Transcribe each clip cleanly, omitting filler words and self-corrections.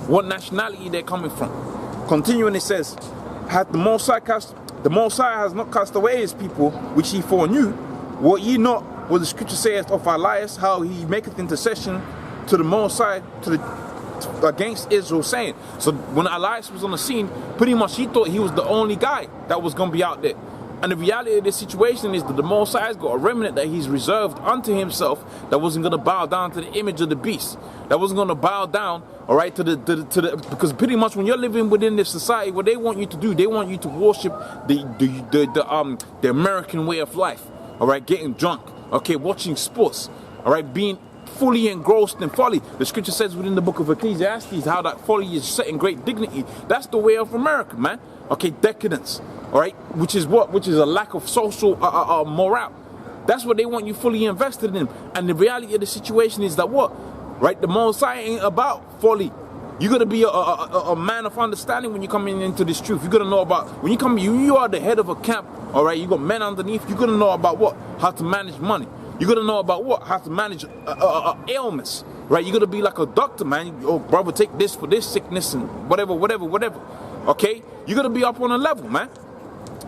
what nationality they're coming from. Continuing, it says, "Hath the Most High has not cast away his people, which he foreknew. What ye not what the scripture saith of Elias, how he maketh intercession to the Most High against Israel, saying." So when Elias was on the scene, pretty much he thought he was the only guy that was going to be out there. And the reality of the situation is that the Most High has got a remnant that he's reserved unto himself that wasn't going to bow down to the image of the beast. That wasn't going to bow down, all right, to the because pretty much when you're living within this society, what they want you to do, they want you to worship the American way of life, all right, getting drunk, okay, watching sports, all right, being fully engrossed in folly. The scripture says within the book of Ecclesiastes how that folly is set in great dignity. That's the way of America, man. Okay, decadence. All right, which is a lack of social morale. That's what they want you fully invested in. And the reality of the situation is that what? Right, the Most High ain't about folly. You gotta be a man of understanding when you're coming into this truth. You gotta know about when you come. You are the head of a camp. All right, you got men underneath. You gotta know about what? How to manage money. You gotta know about what? How to manage ailments. Right, you gotta be like a doctor, man. Oh, brother, take this for this sickness and whatever. Okay, you gotta be up on a level, man.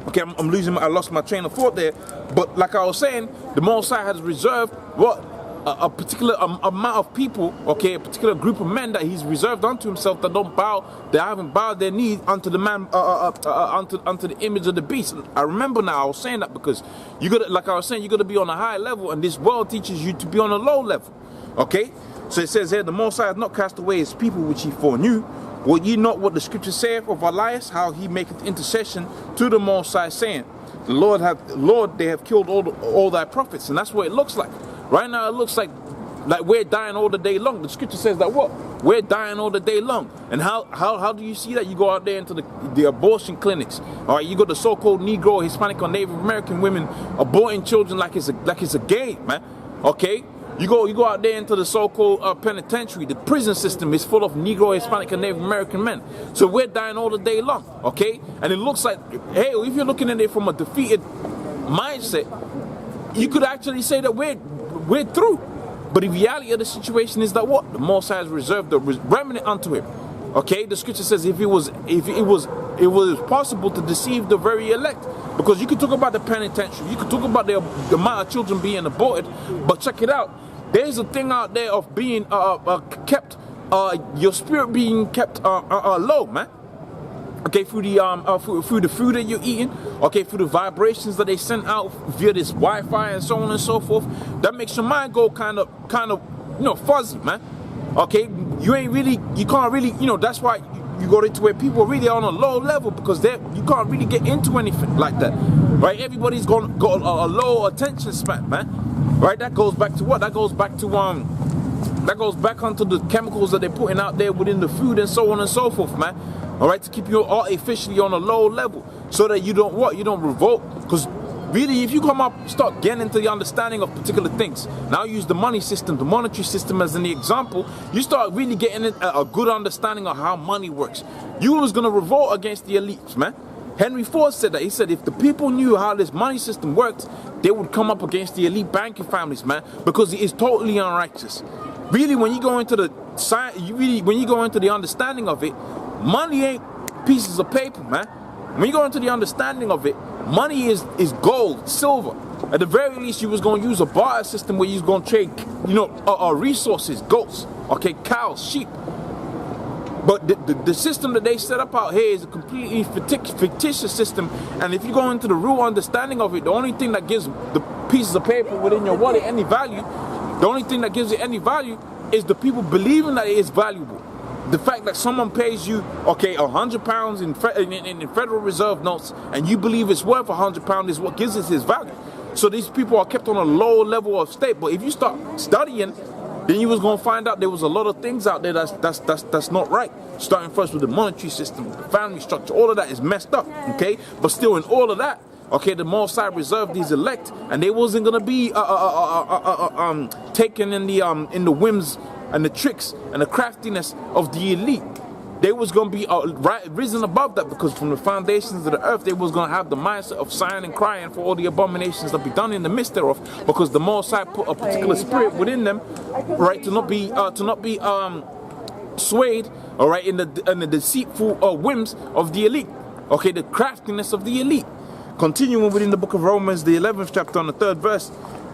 Okay, I lost my train of thought there. But like I was saying, the Most High has reserved what? A particular amount of people, okay, a particular group of men that he's reserved unto himself that haven't bowed their knee unto the man, unto the image of the beast. And I remember now, I was saying that because you gotta be on a high level, and this world teaches you to be on a low level. Okay? So it says here, the Most High hath not cast away his people which he foreknew. What ye not what the scripture saith of Elias, how he maketh intercession to the Most High, saying, the Lord, they have killed all thy prophets. And that's what it looks like. Right now it looks like we're dying all the day long. The scripture says that what? We're dying all the day long. And how do you see that? You go out there into the abortion clinics. All right, you got the so-called Negro, Hispanic, or Native American women aborting children like it's a game, man. Okay? You go out there into the so-called penitentiary. The prison system is full of Negro, Hispanic, and Native American men. So we're dying all the day long, okay? And it looks like, hey, if you're looking at it from a defeated mindset, you could actually say that we're through. But the reality of the situation is that what? The Most High has reserved the remnant unto him. Okay, the scripture says if it was possible to deceive the very elect, because you could talk about the penitentiary, you could talk about the amount of children being aborted, but check it out. There's a thing out there of being kept, your spirit being kept low, man. Okay, through the food that you're eating, okay, through the vibrations that they send out via this Wi-Fi and so on and so forth. That makes your mind go kind of fuzzy, man. Okay, you can't really, that's why you go into where people are really on a low level, because you can't really get into anything like that, right? Everybody's got a low attention span, man, right? That goes back to what? That goes back onto the chemicals that they're putting out there within the food and so on and so forth, man. All right, to keep you artificially on a low level, so that you don't revolt. Because really, if you start getting into the understanding of particular things, now use the money system, the monetary system as an example, you start really getting a good understanding of how money works. You was gonna revolt against the elites, man. Henry Ford said that. He said if the people knew how this money system worked, they would come up against the elite banking families, man, because it is totally unrighteous. Really, when you go into the science, when you go into the understanding of it, money ain't pieces of paper, man. When you go into the understanding of it, money is gold, silver. At the very least, you was going to use a barter system where you was going to trade, resources, goats, okay, cows, sheep. But the system that they set up out here is a completely fictitious system. And if you go into the real understanding of it, the only thing that gives the pieces of paper within your wallet any value, the only thing that gives it any value is the people believing that it is valuable. The fact that someone pays you, okay, £100 in Federal Reserve notes, and you believe it's worth £100 is what gives it its value. So these people are kept on a low level of state. But if you start studying, then you was gonna find out there was a lot of things out there that's not right. Starting first with the monetary system, the family structure, all of that is messed up. Okay, but still in all of that, okay, the Most High reserved these elect, and they wasn't gonna be taken in the whims and the tricks and the craftiness of the elite. They was going to be risen above that, because from the foundations of the earth, they was going to have the mindset of sighing and crying for all the abominations that be done in the midst thereof, because the Most High put a particular spirit within them, right, to not be swayed, all right, in the deceitful whims of the elite. Okay, the craftiness of the elite. Continuing within the book of Romans, the 11th chapter on the 3rd verse,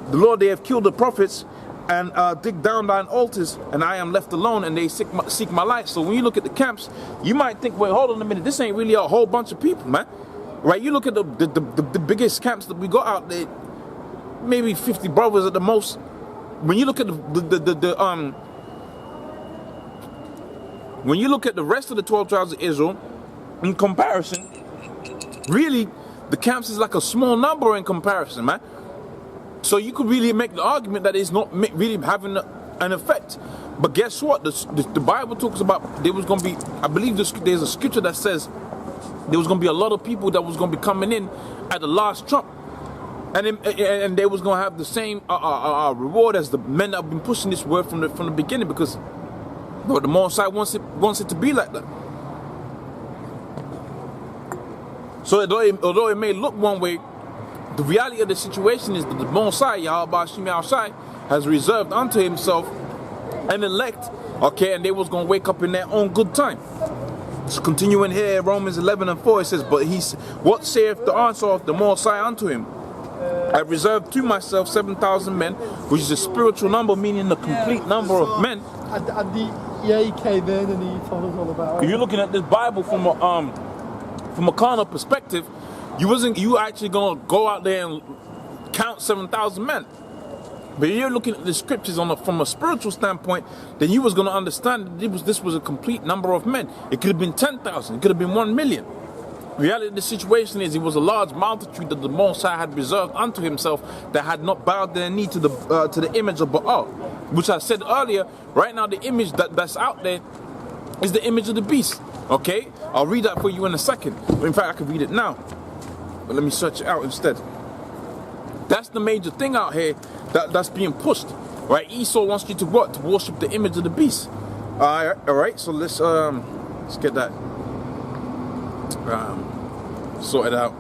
the Lord, they have killed the prophets and dig down thine altars, and I am left alone, and they seek my life. So when you look at the camps, you might think, wait, hold on a minute, this ain't really a whole bunch of people, man. Right? You look at the biggest camps that we got out there, maybe 50 brothers at the most. When you look at when you look at the rest of the 12 tribes of Israel, in comparison, really, the camps is like a small number in comparison, man. So you could really make the argument that it's not really having an effect. But guess what? The Bible talks about there was going to be, I believe there's a scripture that says there was going to be a lot of people that was going to be coming in at the last trump. And they was going to have the same reward as the men that have been pushing this word from the beginning, because the Most High wants it to be like that. So although it may look one way, the reality of the situation is that the Most High, Yahweh Shai, has reserved unto himself an elect, okay, and they was going to wake up in their own good time. So continuing here, Romans 11:4, it says, but what saith the answer of the Most High unto him? I reserved to myself 7,000 men, which is a spiritual number, meaning the complete number of men. He came in and he told us all about it. If you're looking at this Bible from a carnal perspective, you actually gonna go out there and count 7,000 men. But if you're looking at the scriptures from a spiritual standpoint, then you was gonna understand that this was a complete number of men. It could have been 10,000. It could have been 1 million. The reality of the situation is it was a large multitude that the Most High had reserved unto himself that had not bowed their knee to the image of Baal, which I said earlier. Right now, the image that's out there is the image of the beast. Okay, I'll read that for you in a second. In fact, I can read it now, but let me search it out instead. That's the major thing out here that's being pushed. Right, Esau wants you to what? To worship the image of the beast. All right. So let's get that sorted out.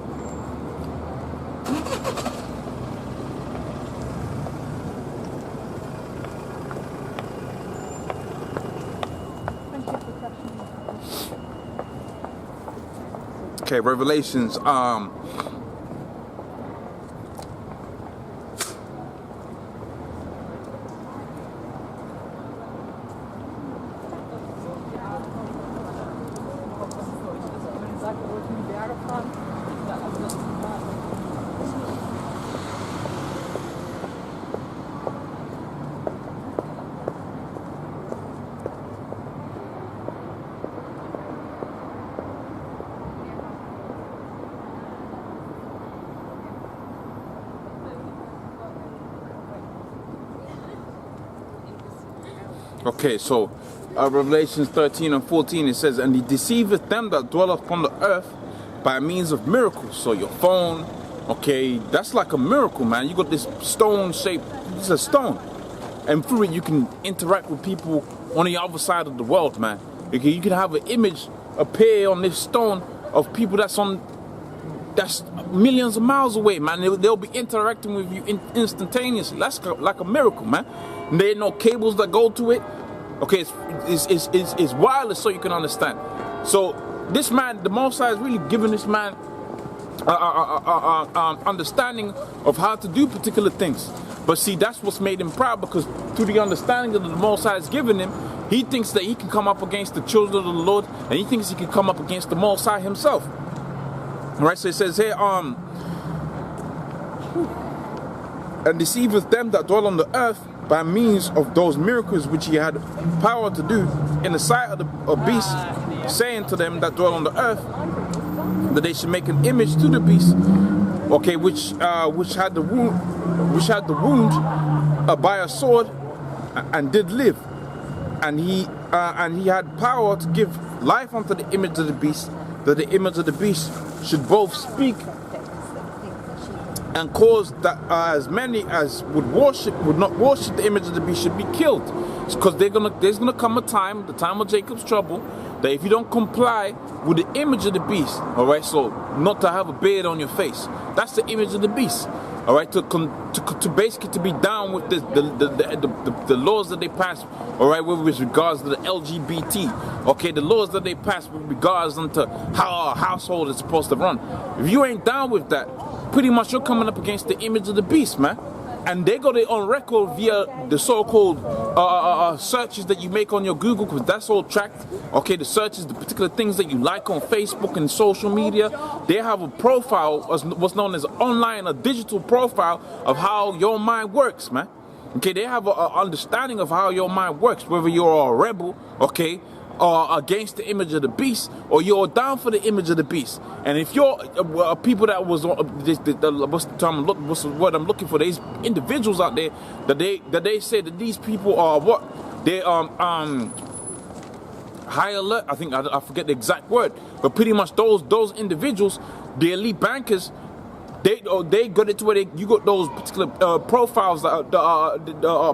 Okay, Revelations Okay, so Revelations 13 and 14, it says, and he deceiveth them that dwell upon the earth by means of miracles. So your phone, okay, that's like a miracle, man. You got this stone shape, it's a stone, and through it you can interact with people on the other side of the world, man. You can have an image appear on this stone of people that's millions of miles away, man. They'll be interacting with you instantaneously. That's like a miracle, man. And there ain't no cables that go to it. Okay, it's wireless, so you can understand. So this man, the Most High, is really giving this man understanding of how to do particular things. But see, that's what's made him proud, because through the understanding that the Most High has given him, he thinks that he can come up against the children of the Lord, and he thinks he can come up against the Most High himself. All right, so it says here, and deceiveth them that dwell on the earth by means of those miracles which he had power to do in the sight of the beast, saying to them that dwell on the earth that they should make an image to the beast, okay, which had the wound by a sword and did live, and he had power to give life unto the image of the beast, that the image of the beast should both speak and cause that as many as would not worship the image of the beast should be killed. Because there's gonna come a time, the time of Jacob's trouble, that if you don't comply with the image of the beast, all right, so not to have a beard on your face, that's the image of the beast. all right, to basically to be down with the laws that they pass, all right, with regards to the LGBT, okay, the laws that they pass with regards to how our household is supposed to run. If you ain't down with that, pretty much you're coming up against the image of the beast, man. And they got it on record via the so-called searches that you make on your Google, because that's all tracked. Okay, the searches, the particular things that you like on Facebook and social media, they have a profile, what's known as online, a digital profile of how your mind works, man. Okay, they have an understanding of how your mind works, whether you're a rebel, okay, or against the image of the beast, or you're down for the image of the beast. And if you're people that was what's the word I'm looking for? These individuals out there that they say that these people are what they high alert. I think I forget the exact word, but pretty much those individuals, the elite bankers. They got it to where you got those particular profiles,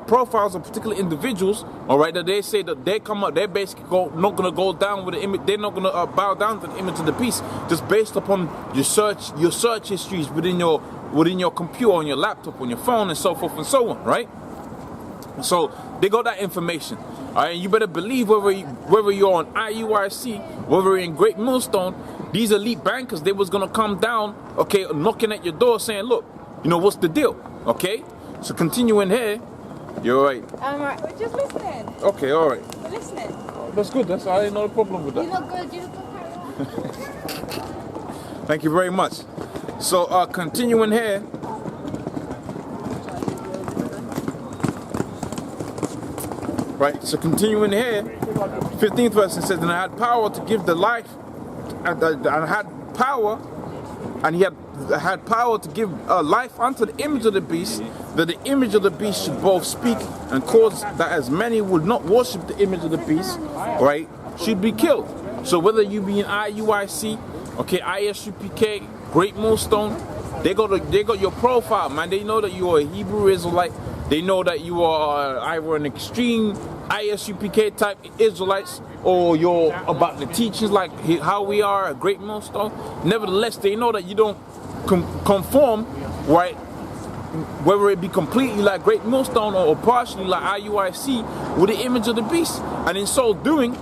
profiles of particular individuals, all right, that they say that they come up, they're basically not gonna go down with the image, they're not gonna bow down to the image of the beast, just based upon your search histories within your computer, on your laptop, on your phone, and so forth and so on, right? So they got that information. All right, you better believe whether you're on IUIC, whether you're in Great Millstone, these elite bankers, they was gonna come down, okay, knocking at your door saying, look, you know, what's the deal? Okay? So continuing here, you're right. I'm right. We're just listening. Okay, all right. We're listening. That's good. I ain't no problem with that. You look good. You look good. Thank you very much. So continuing here. Right, so continuing here, 15th verse, it says, and I had power to give the life, and I had power, and he had power to give life unto the image of the beast, that the image of the beast should both speak and cause that as many would not worship the image of the beast, right, should be killed. So whether you be in IUIC, okay, ISUPK, Great Millstone, they got your profile, man. They know that you are a Hebrew Israelite. They know that you are either an extreme ISUPK type Israelites, or you're about the teachings like how we are at Great Millstone. Nevertheless, they know that you don't conform, right, whether it be completely like Great Millstone or partially like IUIC, with the image of the beast. And in so doing,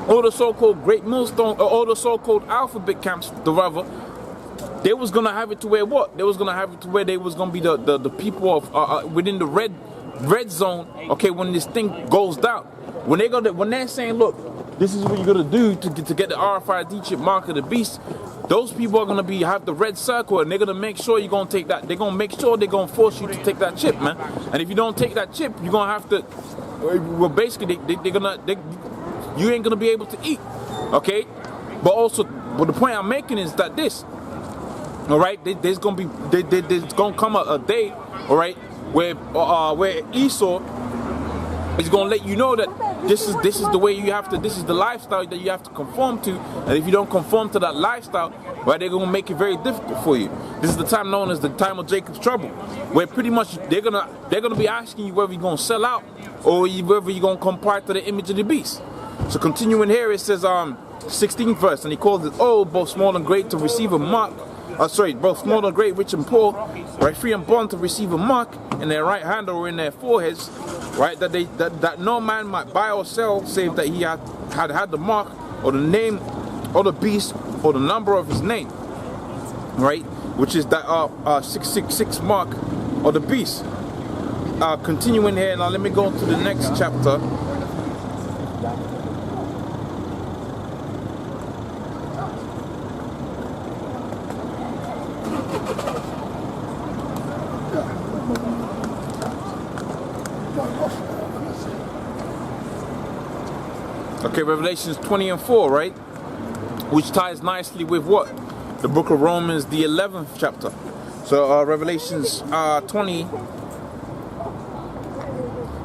all the so-called Great Millstone, or all the so-called alphabet camps, they was gonna have it to where what? They was gonna have it to where they was gonna be the people of within the red zone. Okay, when this thing goes down, when they're saying, look, this is what you're gonna do to get the RFID chip mark of the beast. Those people are gonna have the red circle, and they're gonna make sure you're gonna take that. They're gonna make sure they're gonna force you to take that chip, man. And if you don't take that chip, you're gonna have to. Well, basically, you ain't gonna be able to eat. Okay, but the point I'm making is that this. All right, there's gonna come a day, all right, where Esau is gonna let you know that this is the way you have to. This is the lifestyle that you have to conform to, and if you don't conform to that lifestyle, right, they're gonna make it very difficult for you. This is the time known as the time of Jacob's trouble, where pretty much they're gonna be asking you whether you're gonna sell out or whether you're gonna comply to the image of the beast. So continuing here, it says 16th verse, and he calls it, oh, both small and great to receive a mark. Both small and great, rich and poor, right, free and bond to receive a mark in their right hand or in their foreheads, right, that no man might buy or sell, save that he had the mark or the name or the beast or the number of his name, right, which is that 666 mark or the beast. Continuing here, now let me go to the next chapter. Okay, Revelations 20 and 4, right? Which ties nicely with what? The book of Romans, the 11th chapter. So Revelations 20,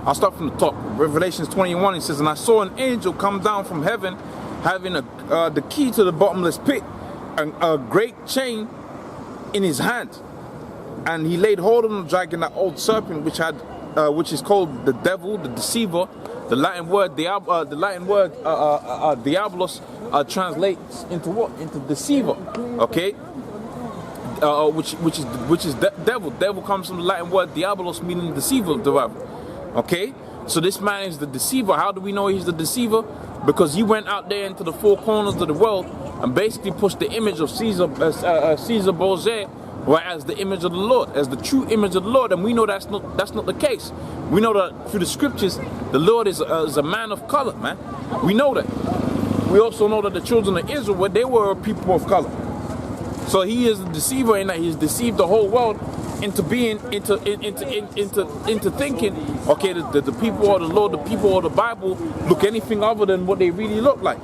I'll start from the top. Revelations 21, it says, and I saw an angel come down from heaven, having the key to the bottomless pit, and a great chain in his hand. And he laid hold on the dragon, that old serpent, which is called the devil, the deceiver. The Latin word diabolos translates into what? Into deceiver. Okay. which is devil. Devil comes from the Latin word diabolos, meaning deceiver, okay? So this man is the deceiver. How do we know he's the deceiver? Because he went out there into the four corners of the world and basically pushed the image of Caesar Borgia, right, as the image of the Lord, as the true image of the Lord. And we know that's not the case. We know that through the scriptures, the Lord is a man of color, man. We know that. We also know that the children of Israel, they were a people of color. So he is a deceiver in that he's deceived the whole world into being into thinking, okay, the people of the Lord, the people of the Bible look anything other than what they really look like.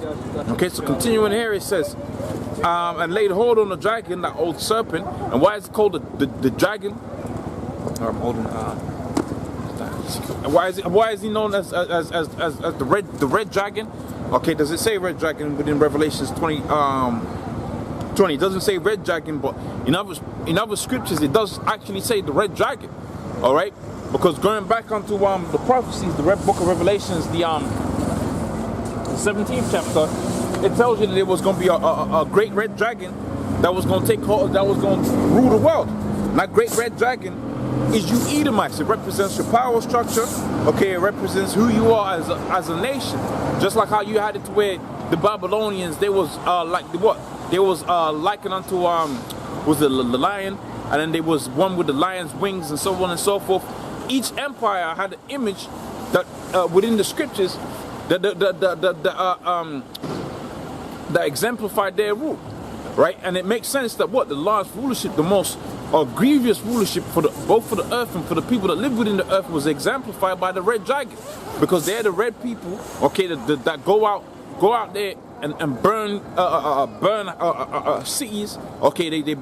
Okay, so continuing here, it says, and laid hold on the dragon, that old serpent. And why is it called the dragon? I'm holding. Why is he known as the red dragon? Okay, does it say red dragon within Revelations 20? 20. It doesn't say red dragon, but in other scriptures it does actually say the red dragon. All right, because going back onto the prophecies, the red book of Revelations, the 17th chapter, it tells you that there was going to be a great red dragon that was going to take hold, that was going to rule the world. And that great red dragon is you Edomites. It represents your power structure. Okay, it represents who you are as a nation. Just like how you had it to where the Babylonians, they was like the what? There was likened unto was the lion, and then there was one with the lion's wings, and so on and so forth. Each empire had an image that within the scriptures that exemplified their rule, right? And it makes sense that what the last rulership, the most grievous rulership for both for the earth and for the people that live within the earth, was exemplified by the red dragon, because they're the red people, okay, that go out there and burn cities, okay, they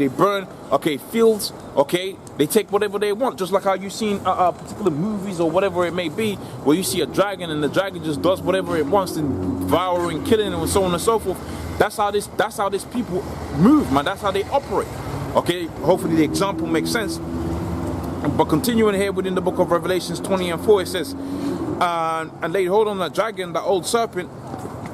burn, okay, fields, okay, they take whatever they want, just like how you seen particular movies or whatever it may be, where you see a dragon and the dragon just does whatever it wants, and devouring, killing, and so on and so forth. That's how this people move, man. That's how they operate. Okay, hopefully the example makes sense. But continuing here within the book of Revelations 20 and 4, it says, and laid hold on the dragon, the old serpent,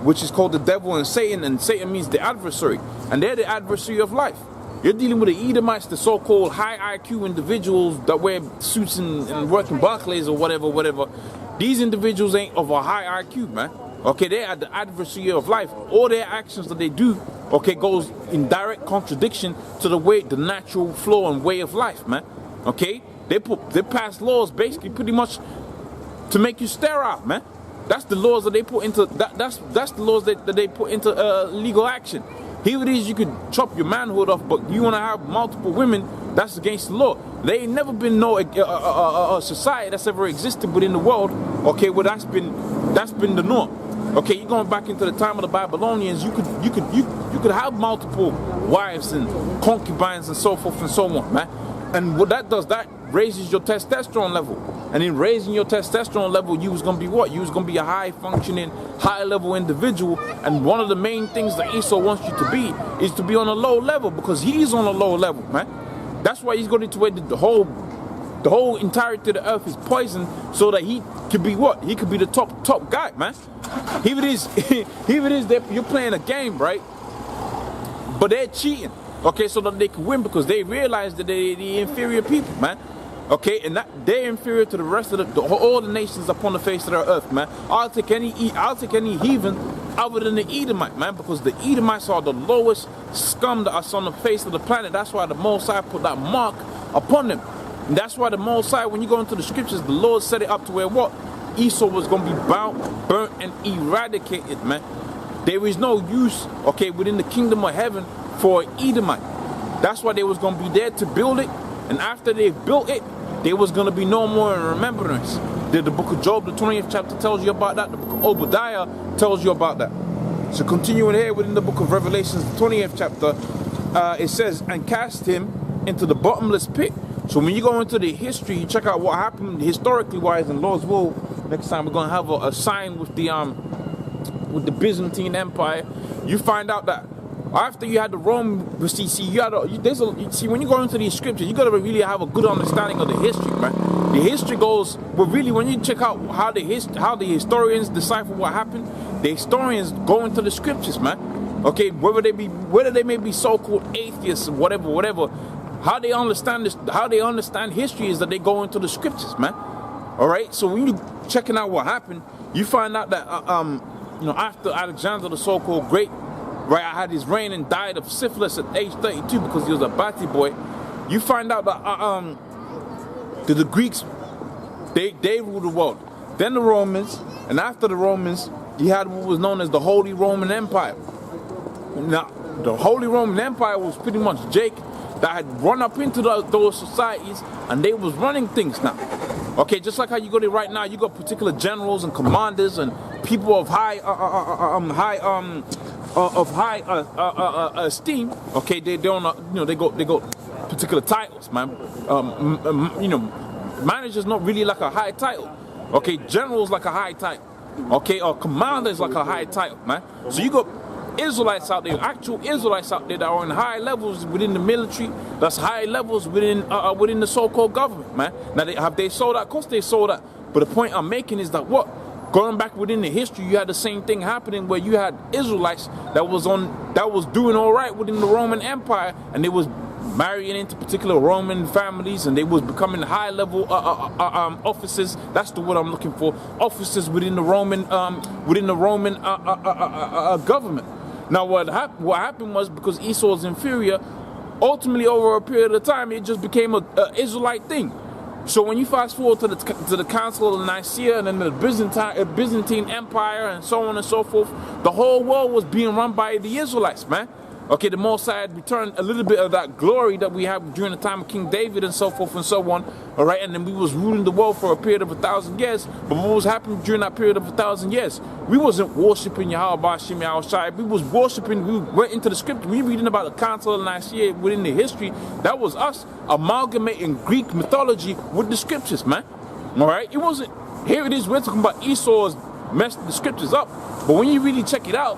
which is called the devil and Satan means the adversary, and they're the adversary of life. You're dealing with the Edomites, the so-called high IQ individuals that wear suits and work in Barclays or whatever. These individuals ain't of a high IQ, man. Okay, they are the adversary of life. All their actions that they do, okay, goes in direct contradiction to the natural flow and way of life, man. Okay, they pass laws basically pretty much to make you sterile, man. That's the laws that they put into that's the laws that they put into legal action. Here it is, you could chop your manhood off, but you want to have multiple women, that's against the law. There ain't never been no society that's ever existed within the world, okay, where that's been the norm. Okay, you're going back into the time of the Babylonians, you could have multiple wives and concubines and so forth and so on, man. And what that does, that raises your testosterone level. And in raising your testosterone level, you was going to be what? You was going to be a high-functioning, high-level individual. And one of the main things that Esau wants you to be is to be on a low level, because he's on a low level, man. That's why he's going to where the whole entirety of the earth is poisoned, so that he could be what? He could be the top guy, man. Here it is, you're playing a game, right? But they're cheating. Okay, so that they can win, because they realize that they're the inferior people, man. Okay, and that they're inferior to the rest of all the nations upon the face of the earth, man. I'll take any heathen other than the Edomite, man, because the Edomites are the lowest scum that are on the face of the planet. That's why the Most High put that mark upon them. And that's why the Most High, when you go into the scriptures, the Lord set it up to where what? Esau was going to be bound, burnt, and eradicated, man. There is no use, okay, within the kingdom of heaven for Edomite. That's why they was going to be there to build it, and after they built it, there was going to be no more in remembrance. The book of Job, the 20th chapter, tells you about that. The book of Obadiah tells you about that. So continuing here within the book of Revelations, the 20th chapter, it says, and cast him into the bottomless pit. So when you go into the history, you check out what happened historically wise, and Lord's will, next time we're going to have a sign with the Byzantine Empire. You find out that after you had the Rome, see when you go into these scriptures, you got to really have a good understanding of the history, man. The history goes, but really when you check out how the historians decipher what happened, the historians go into the scriptures, man. Okay, whether they may be so-called atheists, whatever, how they understand this, how they understand history is that they go into the scriptures, man. All right, so when you checking out what happened, you find out that after Alexander the so-called Great, right, I had his reign and died of syphilis at age 32 because he was a batty boy. You find out that the Greeks, they ruled the world. Then the Romans, and after the Romans, you had what was known as the Holy Roman Empire. Now, the Holy Roman Empire was pretty much Jake that had run up into those societies, and they was running things now. Okay, just like how you go there right now, you got particular generals and commanders and people of high esteem. Okay, they don't, they go particular titles, man. Managers not really like a high title. Okay, generals like a high title. Okay, or commanders like a high title, man. So you got Israelites out there, actual Israelites out there that are on high levels within the military, that's high levels within the so-called government, man. Now, have they sold out? Of course they sold out. But the point I'm making is that going back within the history, you had the same thing happening where you had Israelites that was doing all right within the Roman Empire, and they was marrying into particular Roman families, and they was becoming high-level officers. That's the word I'm looking for. Officers within the Roman government. Now, what happened was, because Esau was inferior, ultimately over a period of time, it just became an Israelite thing. So when you fast forward to the Council of Nicaea and then the Byzantine Empire and so on and so forth, the whole world was being run by the Israelites, man. Okay, the Most High had returned a little bit of that glory that we had during the time of King David and so forth and so on. All right, and then we was ruling the world for a period of 1,000 years. But what was happening during that period of 1,000 years? We wasn't worshiping Yahweh Bashim Yahushai. We was worshiping. We went into the scripture. We reading about the Council of Nicaea within the history. That was us amalgamating Greek mythology with the scriptures, man. All right, it wasn't. Here it is. We're talking about Esau's messed the scriptures up. But when you really check it out,